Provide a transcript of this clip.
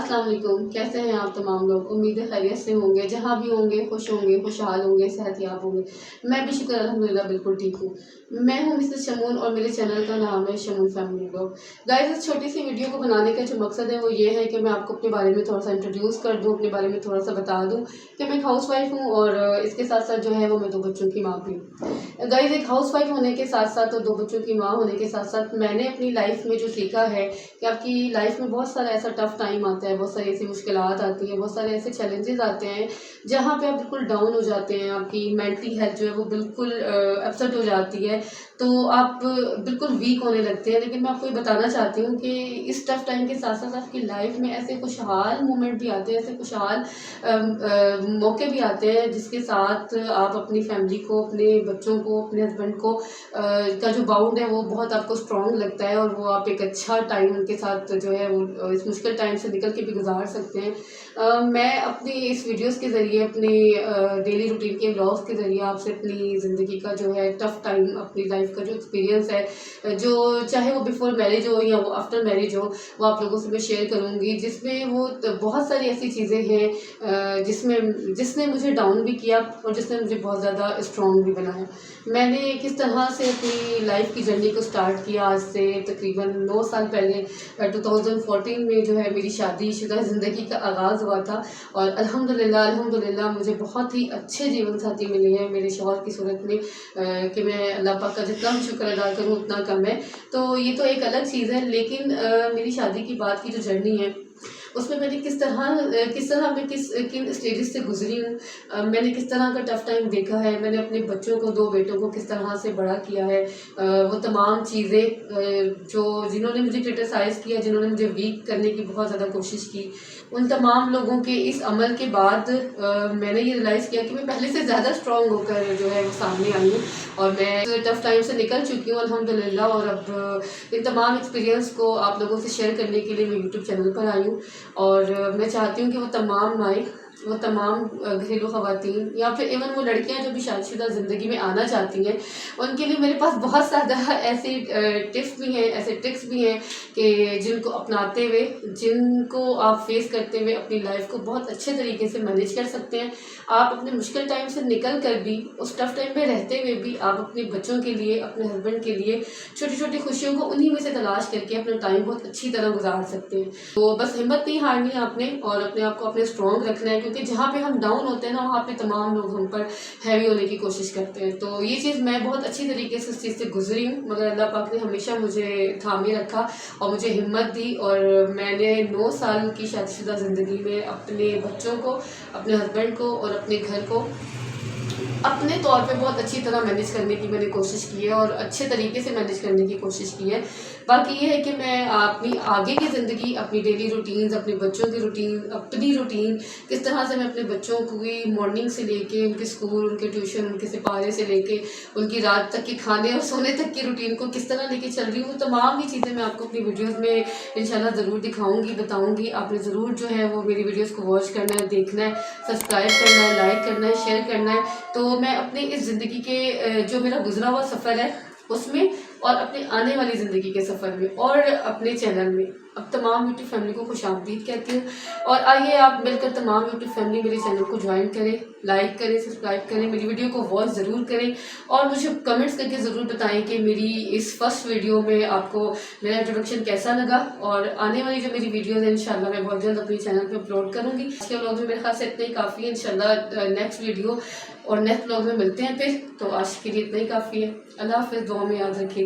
अस्सलाम वालेकुम। कैसे हैं आप तमाम लोग? उम्मीद है खैरियत से होंगे, जहाँ भी होंगे खुश होंगे, खुशहाल होंगे, सेहतयाब होंगे। मैं भी शुक्र अल्हम्दुलिल्लाह बिल्कुल ठीक हूँ। मैं हूँ मिसेस शमून और मेरे चैनल का नाम है शमून फैमिली ब्लॉग। गाइस, इस छोटी सी वीडियो को बनाने का जो मकसद है वो ये है कि मैं आपको अपने बारे में थोड़ा सा इंट्रोड्यूस कर दूँ, अपने बारे में थोड़ा सा बता दूँ कि मैं एक हाउस वाइफ हूँ और इसके साथ साथ जो है वो मैं 2 बच्चों की माँ भी हूँ। गाइस, एक हाउस वाइफ होने के साथ साथ और 2 बच्चों की माँ होने के साथ साथ मैंने अपनी लाइफ में जो सीखा है कि आपकी लाइफ में बहुत सारा ऐसा टफ टाइम आता है, बहुत सारी ऐसी मुश्किलात आती हैं, बहुत सारे ऐसे चैलेंजेस आते हैं जहाँ पे आप बिल्कुल डाउन हो जाते हैं, आपकी मेंटली हेल्थ जो है वो बिल्कुल अपसेट हो जाती है, तो आप बिल्कुल वीक होने लगते हैं। लेकिन मैं आपको ये बताना चाहती हूँ कि इस टफ टाइम के साथ साथ आपकी लाइफ में ऐसे खुशहाल मोमेंट भी आते हैं, ऐसे खुशहाल मौके भी आते हैं जिसके साथ आप अपनी फैमिली को, अपने बच्चों को, अपने हस्बैंड को का जो बाउंड है वो बहुत आपको स्ट्रॉन्ग लगता है और वो आप एक अच्छा टाइम उनके साथ जो है वो इस मुश्किल टाइम से निकल के भी गुजार सकते हैं। मैं अपनी इस वीडियोस के ज़रिए, अपने डेली रूटीन के व्लॉग्स के ज़रिए आपसे अपनी ज़िंदगी का जो है टफ़ टाइम, अपनी लाइफ का जो एक्सपीरियंस है, जो चाहे वो बिफ़ोर मैरिज हो या वो आफ्टर मैरिज हो, वो आप लोगों से मैं शेयर करूँगी, जिसमें वो बहुत सारी ऐसी चीज़ें हैं जिसने मुझे डाउन भी किया और जिसने मुझे बहुत ज़्यादा स्ट्रॉन्ग भी बनाया। मैंने किस तरह से अपनी लाइफ की जर्नी को स्टार्ट किया आज से तकरीबन 9 साल पहले 2014 में जो है मेरी शादीशुदा ज़िंदगी का आगाज़ हुआ था और अल्हम्दुलिल्लाह मुझे बहुत ही अच्छे जीवन साथी मिले हैं मेरे शौहर की सूरत में कि मैं अल्लाह पाक का जितना भी शुक्र अदा करूँ उतना कम है। तो ये तो एक अलग चीज़ है, लेकिन मेरी शादी की बाद की जो जर्नी है उसमें मैंने किस तरह मैं किन स्टेजेस से गुजरी हूँ, मैंने किस तरह का टफ़ टाइम देखा है, मैंने अपने बच्चों को, 2 बेटों को किस तरह से बड़ा किया है, वो तमाम चीज़ें जो जिन्होंने मुझे क्रिटिसाइज़ किया, जिन्होंने मुझे वीक करने की बहुत ज़्यादा कोशिश की, उन तमाम लोगों के इस अमल के बाद मैंने ये रियलाइज़ किया कि मैं पहले से ज़्यादा स्ट्रॉन्ग होकर जो है वो सामने आई हूँ और मैं टफ़ टाइम से निकल चुकी हूँ अल्हम्दुलिल्लाह। और अब इन तमाम एक्सपीरियंस को आप लोगों से शेयर करने के लिए मैं यूट्यूब चैनल पर आई हूँ और मैं चाहती हूँ कि वो तमाम माएँ, वो तमाम घरेलू ख़वातीन या फिर इवन वो लड़कियाँ जो भी शादीशुदा ज़िंदगी में आना चाहती हैं, उनके लिए मेरे पास बहुत ज़्यादा ऐसी टिप्स भी हैं, ऐसे ट्रिक्स भी हैं कि जिनको अपनाते हुए, जिनको आप फेस करते हुए अपनी लाइफ को बहुत अच्छे तरीके से मैनेज कर सकते हैं। आप अपने मुश्किल टाइम से निकल कर भी, उस टफ़ टाइम में रहते हुए भी आप अपने बच्चों के लिए, अपने हस्बैंड के लिए छोटी छोटी खुशियों को उन्हीं में से तलाश करके अपना टाइम बहुत अच्छी तरह गुजार सकते हैं। तो बस हिम्मत नहीं हारनी है आपने और अपने आप को अपने स्ट्रॉन्ग रखना है, क्योंकि जहाँ पे हम डाउन होते हैं ना वहाँ पे तमाम लोग हम पर हैवी होने की कोशिश करते हैं। तो ये चीज़ मैं बहुत अच्छी तरीके से इस चीज़ से गुजरी हूँ, मगर अल्लाह पाक ने हमेशा मुझे थामे रखा और मुझे हिम्मत दी और मैंने 9 साल की शादीशुदा ज़िंदगी में अपने बच्चों को, अपने हस्बैंड को और अपने घर को अपने तौर पे बहुत अच्छी तरह मैनेज करने की मैंने कोशिश की है और अच्छे तरीके से मैनेज करने की कोशिश की है। बाकी ये है कि मैं अपनी आगे की ज़िंदगी, अपनी डेली रूटीन्स, अपने बच्चों की रूटीन, अपनी रूटीन किस तरह से मैं अपने बच्चों की मॉर्निंग से लेके उनके स्कूल, उनके ट्यूशन, उनके सिपारे से लेके उनकी रात तक के खाने और सोने तक की रूटीन को किस तरह लेके चल रही हूँ, तमाम ही चीज़ें मैं आपको अपनी वीडियोज़ में इंशाल्लाह ज़रूर दिखाऊँगी, बताऊँगी। आपने ज़रूर जो है वो मेरी वीडियोज़ को वॉच करना है, देखना है, सब्सक्राइब करना है, लाइक करना है, शेयर करना है। तो मैं अपनी इस ज़िंदगी के जो मेरा गुजरा हुआ सफ़र है उसमें और अपने आने वाली ज़िंदगी के सफ़र में और अपने चैनल में अब तमाम यूट्यूब फैमिली को खुशामदीद कहती हूँ। और आइए आप मिलकर तमाम यूट्यूब फैमिली मेरे चैनल को ज्वाइन करें, लाइक करें, सब्सक्राइब करें, मेरी वीडियो को वॉच ज़रूर करें और मुझे कमेंट्स करके ज़रूर बताएं कि मेरी इस फर्स्ट वीडियो में आपको मेरा इंट्रोडक्शन कैसा लगा। और आने वाली जो मेरी वीडियोज़ हैं इंशाल्लाह मैं बहुत जल्द अपने चैनल पर अपलोड करूँगी। आज के व्लॉग में मेरे ख्याल से इतना ही काफ़ी है। इंशाल्लाह नेक्स्ट वीडियो और नेक्स्ट व्लॉग में मिलते हैं फिर। तो आज के लिए इतना ही काफ़ी है। अल्लाह हाफ़िज़, दुआ में याद रखिएगा।